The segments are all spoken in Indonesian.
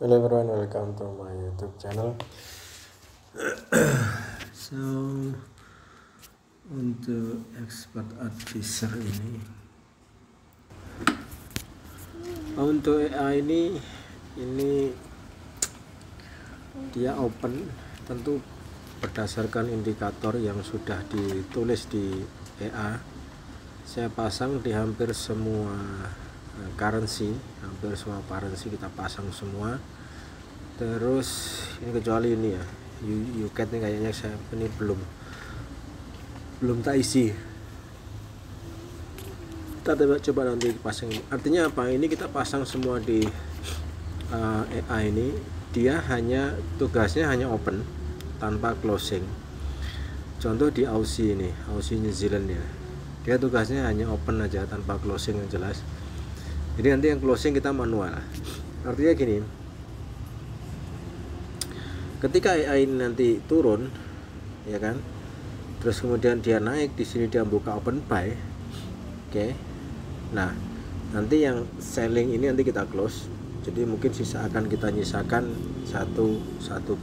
Hello everyone, welcome to my YouTube channel. So untuk expert advisor ini, untuk AI ini dia open, tentu berdasarkan indikator yang sudah ditulis di AI. Saya pasang di hampir semua currency, kita pasang semua. Terus ini kecuali ini ya, UCAD ini kayaknya saya ini belum tak isi. Kita coba nanti pasang ini. Artinya apa? Ini kita pasang semua di AI ini. Dia hanya tugasnya hanya open tanpa closing. Contoh di Aussie ini, Aussie New Zealand ya. Dia tugasnya hanya open aja tanpa closing yang jelas. Jadi nanti yang closing kita manual. Artinya gini, ketika AI ini nanti turun, ya kan, terus kemudian dia naik, di sini dia buka open buy, oke. Nah, nanti yang selling ini nanti kita close. Jadi mungkin akan kita nyisakan satu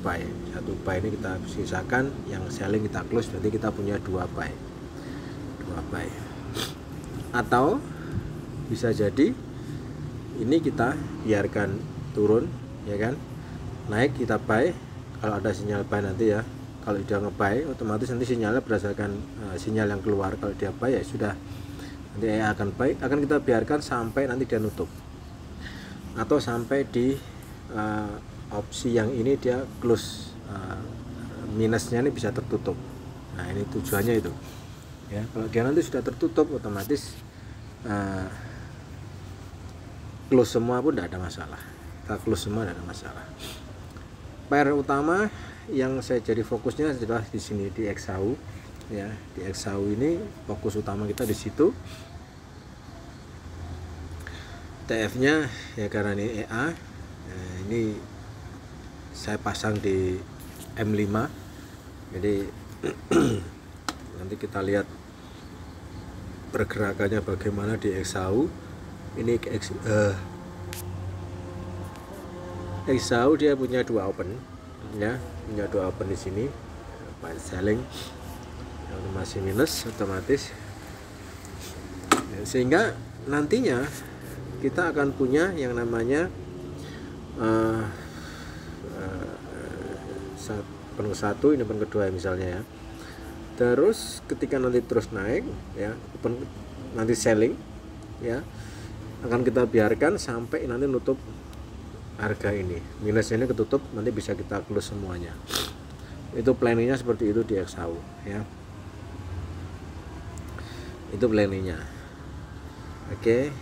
buy ini kita sisakan, yang selling kita close. Berarti kita punya dua buy. Atau bisa jadi ini kita biarkan turun, ya kan, naik kita buy. Kalau ada sinyal buy nanti ya, kalau dia nge-buy otomatis nanti sinyalnya berdasarkan sinyal yang keluar. Kalau dia buy ya sudah, nanti akan buy, akan kita biarkan sampai nanti dia nutup, atau sampai di opsi yang ini dia close, minusnya ini bisa tertutup. Nah ini tujuannya itu ya. Kalau dia nanti sudah tertutup otomatis close semua pun tidak ada masalah. Kita close semua tidak ada masalah. Pair utama yang saya jadi fokusnya adalah di sini di XAU ya. Di XAU ini fokus utama kita di situ. TF-nya ya karena ini EA. Nah, ini saya pasang di M5. Jadi nanti kita lihat pergerakannya bagaimana di XAU. Ini XAU dia punya dua open ya, punya dua open di sini, buy selling, yang masih minus otomatis ya, sehingga nantinya kita akan punya yang namanya penuh satu, ini penuh kedua misalnya ya. Terus ketika nanti terus naik ya, nanti selling ya, akan kita biarkan sampai nanti nutup harga ini, minusnya ini ketutup, nanti bisa kita close semuanya. Itu planningnya seperti itu di XAU ya. Itu planningnya. Oke.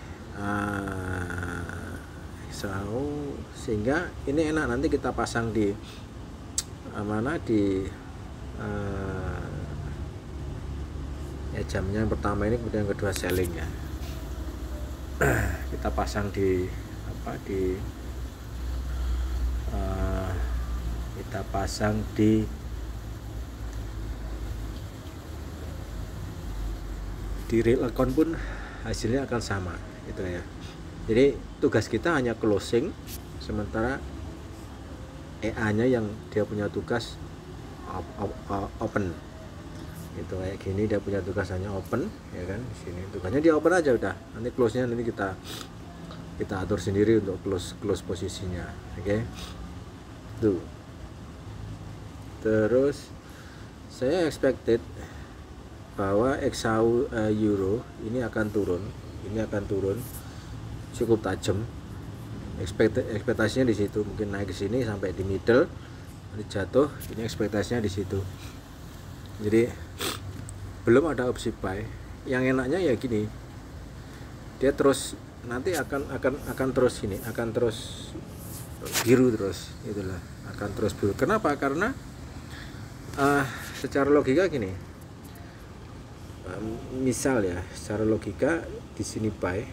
XAU, sehingga ini enak nanti kita pasang di mana di ya jamnya yang pertama ini, kemudian yang kedua selling ya. Kita pasang di kita pasang di real account pun hasilnya akan sama gitu ya. Jadi tugas kita hanya closing, sementara EA nya yang dia punya tugas open. Itu kayak gini, dia punya tugas hanya open ya kan. Di sini tugasnya dia open aja udah. Nanti close-nya nanti kita atur sendiri untuk close posisinya. Oke. Tuh. Terus saya expected bahwa XAU euro ini akan turun cukup tajam. Ekspektasinya di situ, mungkin naik ke sini sampai di middle, nanti jatuh. Ini ekspektasinya di situ. Jadi belum ada opsi buy. Yang enaknya ya gini, dia terus nanti akan terus ini, akan terus biru terus, itulah, akan terus biru. Kenapa? Karena secara logika gini, misal ya, secara logika di sini buy,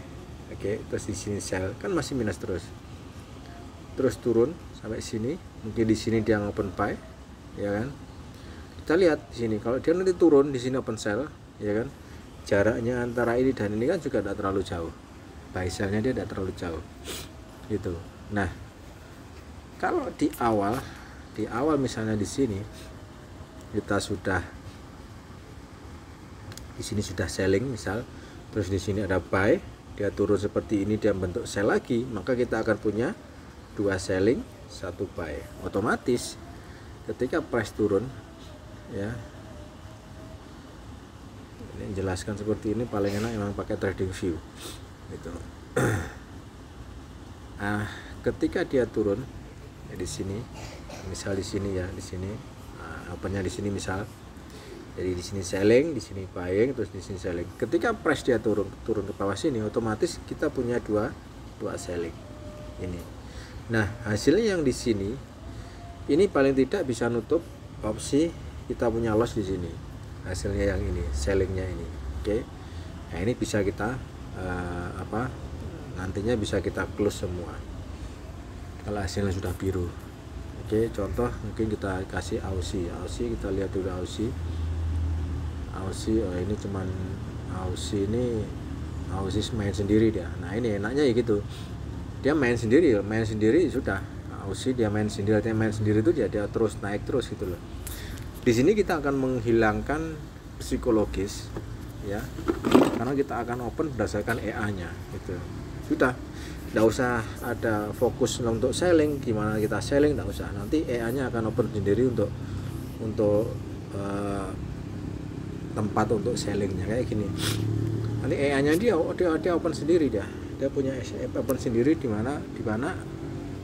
oke, terus di sini sell, kan masih minus terus turun sampai sini, mungkin di sini dia open buy, ya kan. Kita lihat di sini, kalau dia nanti turun di sini open sell, ya kan, jaraknya antara ini dan ini kan juga tidak terlalu jauh, buy sellnya dia tidak terlalu jauh gitu. Nah kalau di awal misalnya di sini kita sudah di sini sudah selling misal, terus di sini ada buy, dia turun seperti ini, dia bentuk sell lagi, maka kita akan punya 2 selling 1 buy. Otomatis ketika price turun ya, ini jelaskan seperti ini paling enak memang pakai trading view gitu. Nah, ketika dia turun ya di sini, misal di sini ya, di sini opennya di sini misal, jadi di sini selling, di sini buying, terus di sini selling. Ketika price dia turun ke bawah sini, otomatis kita punya dua selling ini. Nah, hasilnya yang di sini ini paling tidak bisa nutup opsi kita punya loss di sini. Hasilnya yang ini, sellingnya ini. Oke. Nah, ini bisa kita nantinya bisa kita close semua kalau hasilnya sudah biru. Oke, contoh mungkin kita kasih Aussie, kita lihat dulu Aussie, oh ini cuman Aussie main sendiri dia. Nah, ini enaknya ya gitu, dia main sendiri sudah. Aussie dia main sendiri, artinya main sendiri itu dia terus naik terus gitu loh. Di sini kita akan menghilangkan psikologis ya, karena kita akan open berdasarkan EA-nya gitu. Sudah, nggak usah ada fokus untuk selling, gimana kita selling nggak usah, nanti EA-nya akan open sendiri untuk tempat untuk sellingnya kayak gini. Nanti EA-nya dia open sendiri, dia punya open sendiri di mana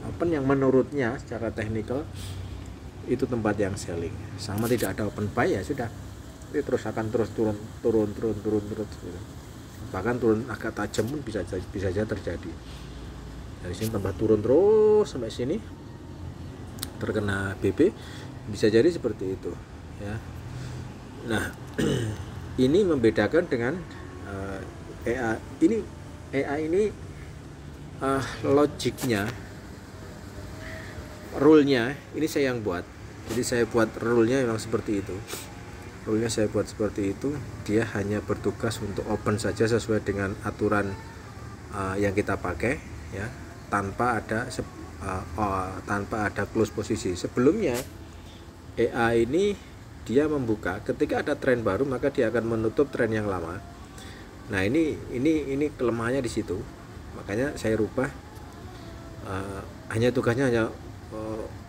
open yang menurutnya secara teknikal itu tempat yang selling. Sama tidak ada open buy ya sudah, ini terus akan terus turun gitu. Bahkan turun agak tajam pun bisa saja terjadi. Dari sini tambah turun terus sampai sini terkena BB, bisa jadi seperti itu ya. Nah, ini membedakan dengan EA ini logiknya, rule-nya ini saya yang buat. Jadi saya buat rule-nya memang seperti itu. Rule-nya saya buat seperti itu. Dia hanya bertugas untuk open saja sesuai dengan aturan yang kita pakai ya, tanpa ada close posisi. Sebelumnya EA ini dia membuka, ketika ada tren baru maka dia akan menutup tren yang lama. Nah, ini kelemahannya di situ. Makanya saya rubah, hanya tugasnya hanya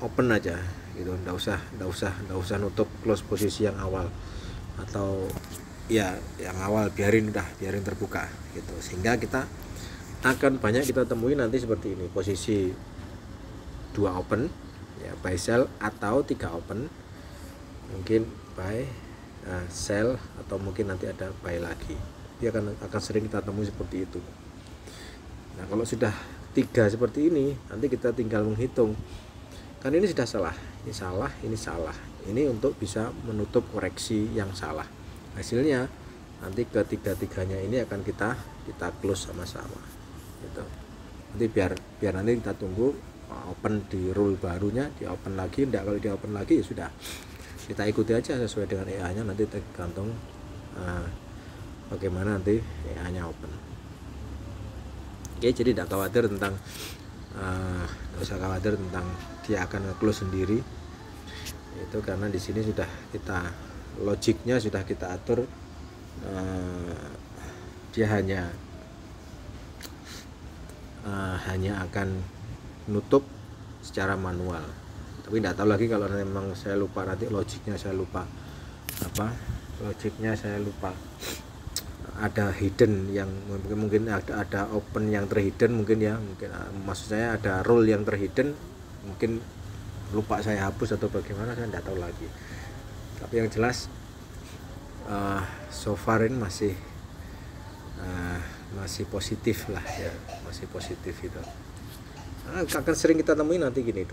open aja gitu, nggak usah nutup close posisi yang awal, atau ya yang awal biarin terbuka gitu, sehingga kita akan banyak kita temui nanti seperti ini, posisi 2 open ya, buy sell, atau 3 open, mungkin buy sell, atau mungkin nanti ada buy lagi. Dia akan sering kita temui seperti itu. Nah, kalau sudah 3 seperti ini, nanti kita tinggal menghitung, kan ini sudah salah, ini salah, ini untuk bisa menutup koreksi yang salah. Hasilnya nanti ketiga-tiganya ini akan kita close sama-sama gitu. Nanti biar nanti kita tunggu open di rule barunya, di open lagi. Enggak, kalau di open lagi ya sudah, kita ikuti aja sesuai dengan EA-nya, nanti tergantung bagaimana nanti EA-nya open. Oke, jadi tidak khawatir tentang usah khawatir tentang dia akan nge-close sendiri itu, karena di sini sudah kita logiknya sudah kita atur. Dia hanya akan nutup secara manual, tapi tidak tahu lagi kalau memang saya lupa, nanti logiknya saya lupa ada hidden yang mungkin ada open yang terhidden, mungkin maksud saya ada rule yang terhidden, mungkin lupa saya hapus atau bagaimana, saya tidak tahu lagi. Tapi yang jelas so far ini masih positif lah ya, masih positif itu. Akan sering kita temui nanti gini,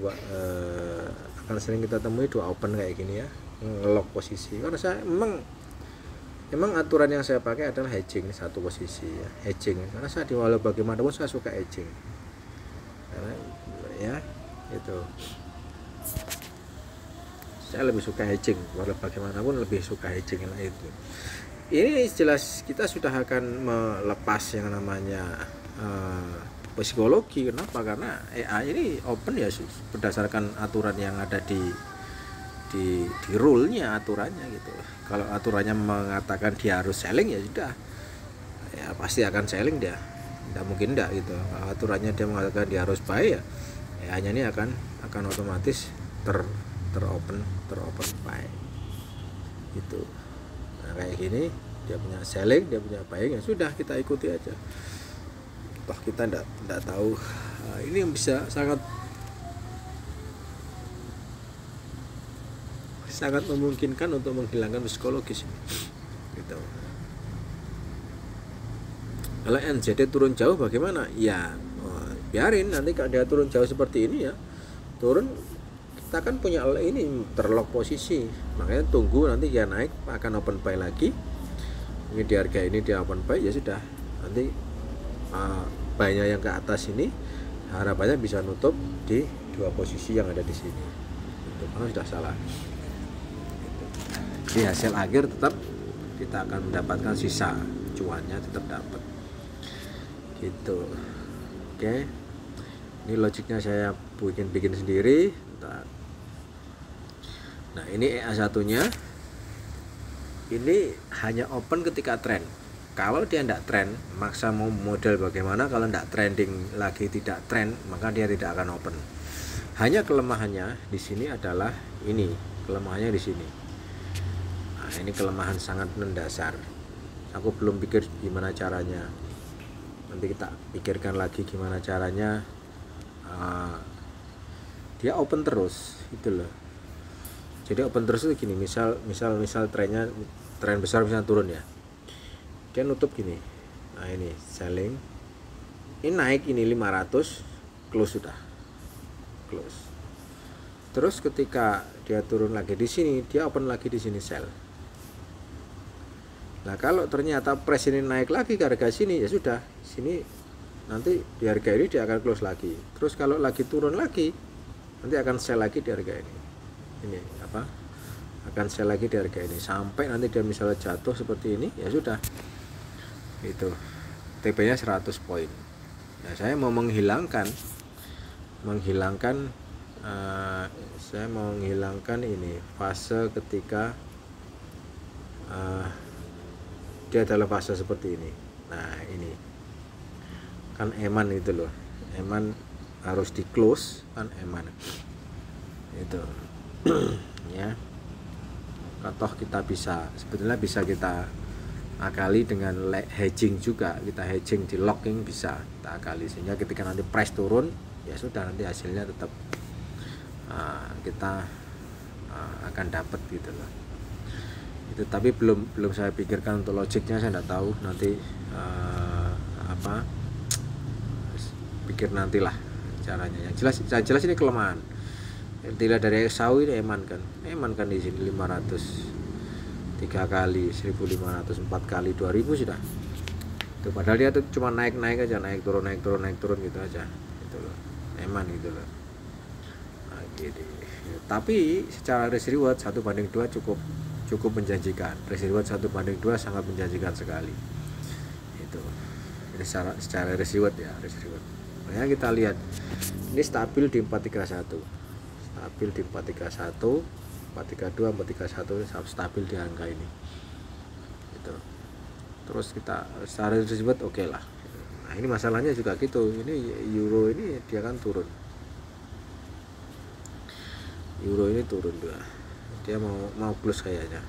akan sering kita temui 2 open kayak gini ya, nge-lock posisi. Karena saya memang aturan yang saya pakai adalah hedging 1 posisi ya, hedging. Karena saya walau bagaimanapun saya suka hedging. Karena ya itu, saya lebih suka hedging, walau bagaimanapun lebih suka hedging lah itu. Ini jelas kita sudah akan melepas yang namanya psikologi. Kenapa? Karena AI ini open ya, berdasarkan aturan yang ada di rule-nya, aturannya gitu. Kalau aturannya mengatakan dia harus selling ya sudah, ya pasti akan selling dia, tidak mungkin tidak gitu. Kalau aturannya dia mengatakan dia harus buy ya hanya ini akan otomatis teropen buy gitu. Nah kayak gini, dia punya selling, dia punya buying, ya sudah kita ikuti aja. Toh kita tidak tahu. Ini yang bisa sangat memungkinkan untuk menghilangkan psikologis gitu. Kalau NZD turun jauh bagaimana? Ya biarin, nanti kalau dia turun jauh seperti ini ya turun, kita kan punya ini terlock posisi, makanya tunggu nanti dia naik akan open buy lagi. Ini di harga ini dia open buy, ya sudah nanti buy-nya yang ke atas ini harapannya bisa nutup di dua posisi yang ada di sini itu, karena sudah salah. Di hasil akhir tetap kita akan mendapatkan sisa cuannya, tetap dapat gitu. Oke, ini logiknya saya bikin sendiri. Nah ini EA1 nya ini hanya open ketika trend. Kalau dia tidak trend, maksa mau model bagaimana, kalau tidak trending lagi, tidak trend, maka dia tidak akan open. Hanya kelemahannya di sini adalah ini, kelemahannya di sini. Nah, ini kelemahan sangat mendasar. Aku belum pikir gimana caranya. Nanti kita pikirkan lagi gimana caranya. Dia open terus, itu loh. Jadi open terus itu gini, misal trennya, tren besar misalnya turun ya, dia nutup gini. Nah ini selling, ini naik, ini 500, close sudah, close. Terus ketika dia turun lagi di sini, dia open lagi di sini, sell. Nah kalau ternyata price ini naik lagi ke harga sini, ya sudah, sini nanti di harga ini dia akan close lagi. Terus kalau lagi turun lagi, nanti akan sell lagi di harga ini. Ini apa? Akan sell lagi di harga ini sampai nanti dia misalnya jatuh seperti ini, ya sudah. Itu TP-nya 100 poin. Nah, saya mau menghilangkan ini fase ketika dia adalah fase seperti ini. Nah ini kan eman itu loh, eman harus di close kan, eman itu ya. Toh kita sebetulnya bisa kita akali dengan hedging juga, kita hedging di locking bisa kita akali, sehingga ketika nanti price turun ya sudah, nanti hasilnya tetap kita akan dapat gitu loh. Itu tapi belum saya pikirkan untuk logiknya, saya tidak tahu nanti pikir nantilah caranya. Yang jelas ini kelemahan. Dilihat dari sawi ini eman kan di sini 500 3 kali 1500 4 kali 2000 sudah. Itu padahal dia tuh cuma naik aja, naik turun gitu aja. Itu loh. Eman gitu loh. Nah, gitu. Tapi secara risk reward 1/2 cukup menjanjikan. Risk reward 1/2 sangat menjanjikan sekali. Itu. Ini secara risk reward ya, risk reward. Makanya kita lihat ini stabil di 431. Stabil di 431, 432, 431 stabil di angka ini. Gitu. Terus kita secara disebut oke lah. Nah, ini masalahnya juga gitu. Ini euro ini dia kan turun. Euro ini turun juga. Dia mau plus kayaknya.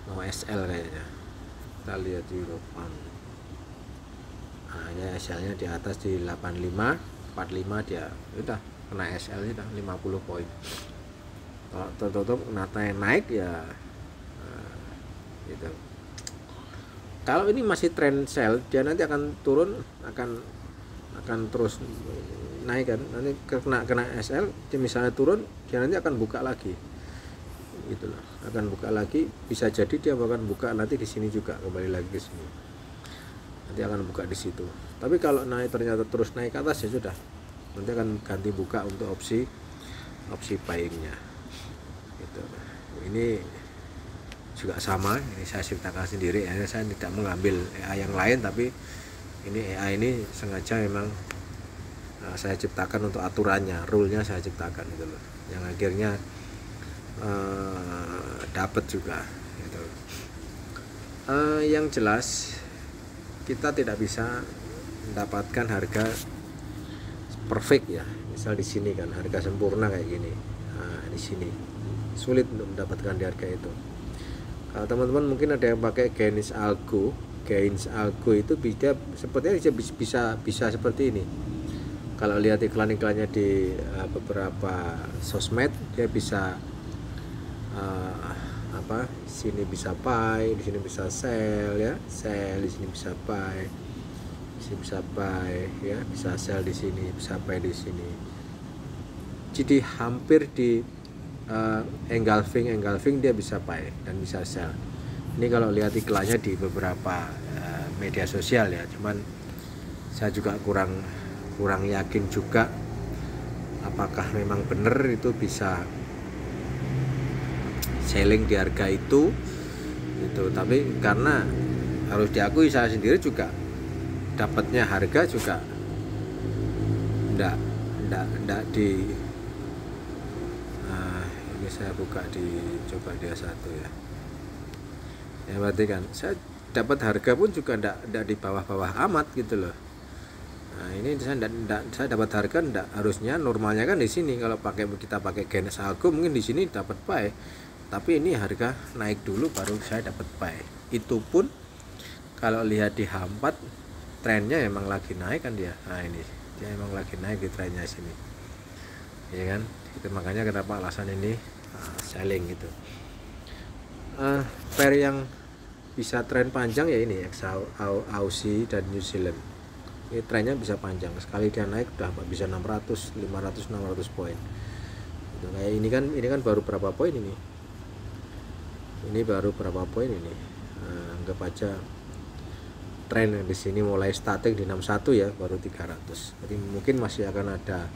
Mau SL kayaknya. Kita lihat euro pound. Nah, ya SL-nya di atas di 85, 45 dia udah kena SL-nya udah 50 poin. Kalau tutup naik ya gitu. Kalau ini masih trend sell, dia nanti akan turun, akan terus naik kan. Nanti kena SL, dia misalnya turun, dia nanti akan buka lagi. Gitu loh. Akan buka lagi, bisa jadi dia akan buka nanti di sini juga, kembali lagi ke sini. Nanti akan buka di situ. Tapi kalau naik ternyata terus naik ke atas ya sudah. Nanti akan ganti buka untuk opsi buying-nya. Gitu. Ini juga sama, ini saya ceritakan sendiri ya, saya tidak mengambil yang lain, tapi Ini AI ini sengaja memang saya ciptakan untuk aturannya, rule-nya saya ciptakan gitu loh, yang akhirnya dapat juga gitu. Yang jelas kita tidak bisa mendapatkan harga perfect ya. Misal di sini kan harga sempurna kayak gini. Nah, di sini sulit untuk mendapatkan di harga itu. Kalau teman-teman mungkin ada yang pakai Gains Algo itu sepertinya bisa seperti ini. Kalau lihat iklan-iklannya di beberapa sosmed, dia bisa sini bisa buy, di sini bisa sell ya, di sini bisa buy, di sini bisa buy ya, bisa sell di sini, bisa buy di sini. Jadi hampir di engulfing dia bisa buy dan bisa sell. Ini kalau lihat iklannya di beberapa media sosial ya, cuman saya juga kurang yakin juga apakah memang benar itu bisa selling di harga itu gitu. Tapi karena harus diakui saya sendiri juga dapatnya harga juga enggak di ini saya buka coba dia satu ya. Ya berarti kan saya dapat harga pun juga enggak di bawah-bawah amat gitu loh. Nah, ini saya dapat harga enggak, harusnya normalnya kan di sini kalau kita pakai Gains Algo mungkin di sini dapat buy. Tapi ini harga naik dulu baru saya dapat buy. Itu pun kalau lihat di H4 trennya emang lagi naik kan dia. Nah, ini dia emang lagi naik di trennya sini. Ya kan? Itu makanya kenapa alasan ini selling gitu. Pair yang bisa tren panjang ya ini Aussie dan New Zealand. Ini trennya bisa panjang. Sekali dia naik udah bisa 600, 500, 600 poin. Gitu. Kayak ini kan baru berapa poin ini? Ini baru berapa poin ini? Anggap aja tren di sini mulai statik di 61 ya, baru 300. Jadi mungkin masih akan ada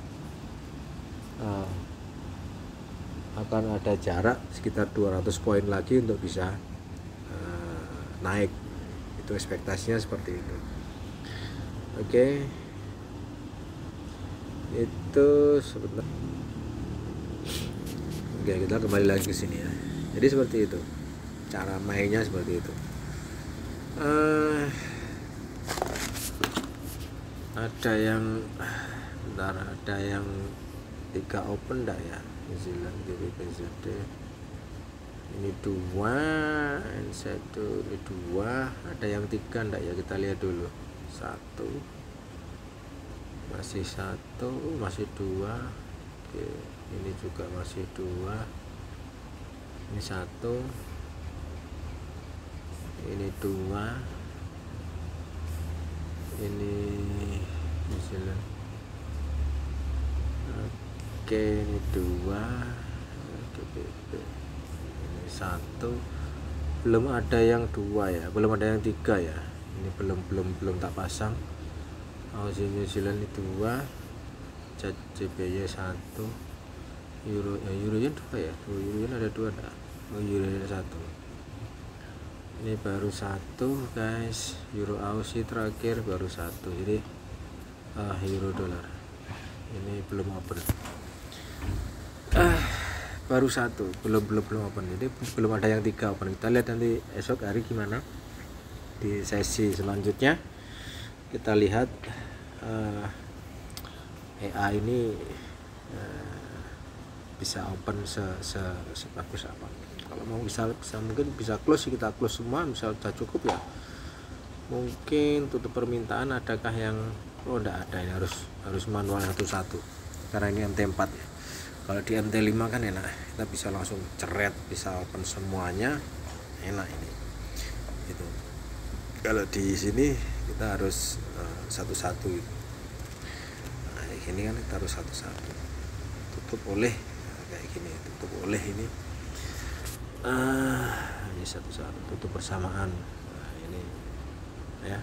jarak sekitar 200 poin lagi untuk bisa naik. Itu ekspektasinya seperti itu. Oke. Itu sebentar. Oke, kita kembali lagi ke sini ya. Jadi seperti itu. Cara mainnya seperti itu. Ada yang 3 open enggak ya? New Zealand GBPZD. Ini 2, N1 ini 2, ada yang 3 enggak ya? Kita lihat dulu. 1. Masih 1, masih 2. Oke, ini juga masih 2. Ini 1. Ini 2. Ini New Zealand. Oke, ini 2. Ini 1. Belum ada yang 2 ya, belum ada yang 3 ya. Ini belum tak pasang. Aussie New Zealand itu 2. JPY 1. Euro yen 2 ya. Euro yen ada 2 enggak? Euro yen 1. Ini baru 1 guys. Euro Aussie terakhir baru 1. Jadi euro dolar ini belum open. Baru 1, belum open. Jadi belum ada yang 3 open. Kita lihat nanti esok hari gimana di sesi selanjutnya. Kita lihat AI ini bisa open sebagus apa. Kalau mau bisa mungkin bisa close, kita close semua, misal sudah cukup ya. Mungkin tutup permintaan adakah yang enggak ada, ini harus manual satu-satu. Karena ini MT4 ya. Kalau di MT5 kan enak, kita bisa langsung ceret, bisa open semuanya, enak ini. Gitu. Kalau di sini kita harus satu-satu gitu. Nah, ini kan kita harus satu-satu. Tutup oleh kayak gini, tutup oleh ini. Ini satu-satu, tutup bersamaan. Nah, ini ya.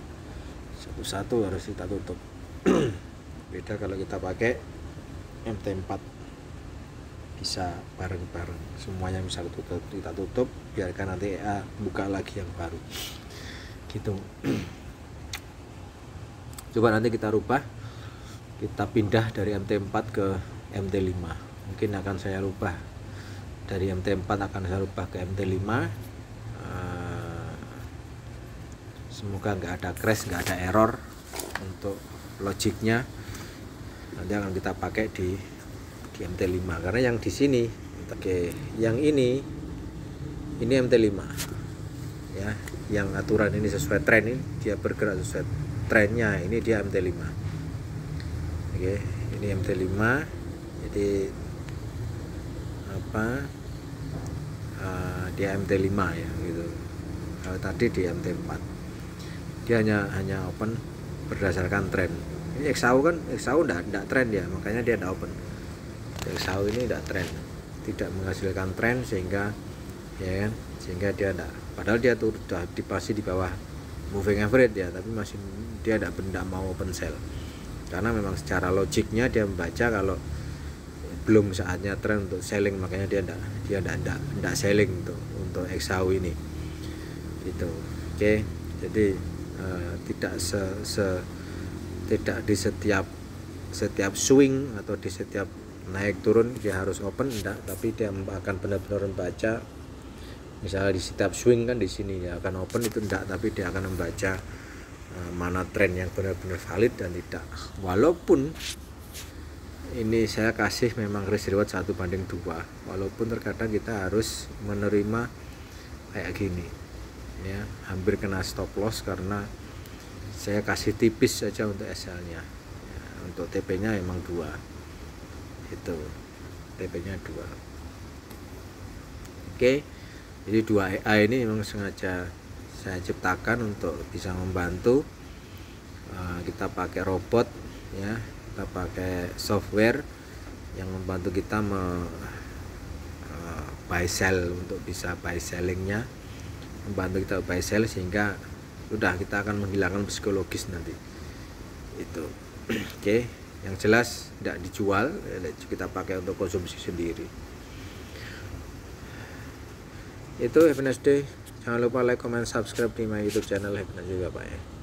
Satu-satu harus kita tutup. Beda kalau kita pakai MT4. Bisa bareng-bareng semuanya bisa kita tutup, biarkan nanti buka lagi yang baru gitu. Coba nanti kita rubah, kita pindah dari MT4 ke MT5. Mungkin akan saya rubah dari MT4 akan saya rubah ke MT5. Semoga nggak ada crash, nggak ada error untuk logiknya. Nanti akan kita pakai di MT5 karena yang di sini, oke, yang ini MT5 ya, yang aturan ini sesuai tren, ini dia bergerak sesuai trennya, ini dia MT5. Oke, ini MT5, jadi apa, dia MT5 ya gitu. Kalau tadi di MT4 dia hanya open berdasarkan tren. Ini XAU kan, XAU enggak tren ya, makanya dia enggak open. XAU ini enggak tren, tidak menghasilkan tren, sehingga ya kan, sehingga dia enggak, padahal dia tuh sudah pasti di bawah moving average ya, tapi masih dia enggak mau open sell. Karena memang secara logiknya dia membaca kalau belum saatnya tren untuk selling, makanya dia enggak selling untuk XAU ini. Gitu. Oke, jadi tidak di setiap swing atau di setiap naik turun dia harus open, enggak, tapi dia akan benar-benar membaca. Misalnya di setiap swing kan di sini dia akan open, itu enggak, tapi dia akan membaca mana tren yang benar-benar valid dan tidak. Walaupun ini saya kasih memang risk reward 1:2, walaupun terkadang kita harus menerima kayak gini ya, hampir kena stop loss karena saya kasih tipis saja untuk SL nya ya, untuk TP nya emang 2, itu TP nya 2. Oke, jadi 2 EA ini memang sengaja saya ciptakan untuk bisa membantu. Kita pakai robot ya, kita pakai software yang membantu kita buy sell, untuk bisa buy sellingnya, membantu kita buy sell, sehingga udah kita akan menghilangkan psikologis nanti itu. Oke, yang jelas tidak dijual, kita pakai untuk konsumsi sendiri. Itu. Have a nice day. Jangan lupa like, comment, subscribe di my YouTube channel. Have a nice day, bye.